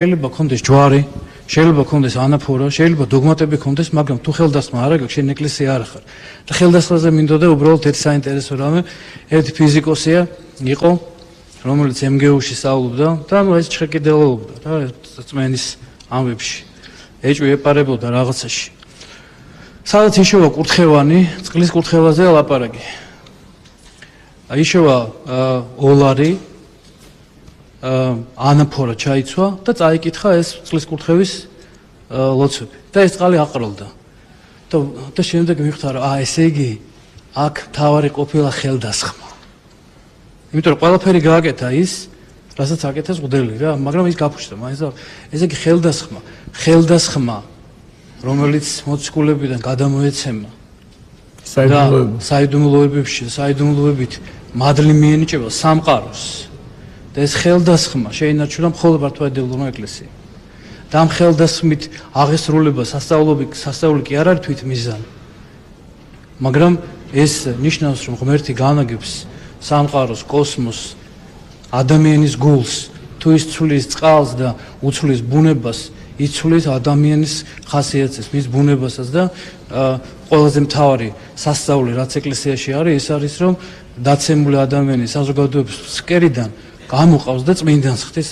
შეიძლება კონდეს ჯვარი, შეიძლება კონდეს ანაფორა, შეიძლება დოგმატები კონდეს, მაგრამ თუ ხელდასხმა არ აქვს, შენ ეკლესია არ ხარ. და ხელდასხმაზე მინდოდა უბრალოდ ერთ საინტერესო რამე, ერთი ფიზიკოსია იყო, რომელიც MGU-ში სწავლობდა და ეს ჩხეკიდელობდა რა წმენის ამბებში. ეჭვი ეპარებოდა რაღაცაში. სადაც იშოვა კურთხევანი, წყლის კურთხევაზე ლაპარაკი. იშოვა ოლარი, ანაფორა ჩაიცვა და წაიკითხა ეს წყლის კურთხევის ლოცვები. და ეს წყალი აყროლდა. და შემდეგ მივხვდა რომ ესე იგი აქ თავარი ყოფილა ხელდასხმა. იმიტომ რომ ყველაფერი გააკეთა ის, რასაც აკეთეს მღვდელი რა, მაგრამ ის გაფუჭდა მაინც და ესე იგი ხელდასხმა რომელიც მოციქულებიდან გადამოეცემა საიდუმლოებით მადლი მიენიჭება სამყაროს და ეს ხელდასხმა შეინარჩუნა მხოლოდ მართლმადიდებლურმა ეკლესიამ. და ამ ხელდასხმით აღესრულება სასწაული კი არ არის თვით მიზანი. მაგრამ ეს ნიშნავს რომ ღმერთი განაგებს სამყაროს, კოსმოსს, ადამიანის გულს, თუ ის ცვლის წყალს და უცვლის ბუნებას, იცვლის ადამიანის ხასიათს, მის ბუნებასაც და ყველაზე მთავარი სასწაული რაც ეკლესიაში არის, ეს არის რომ დაცემული ადამიანის საზოგადოების ფსკერიდან გამოყავს და წმინდანს ხდის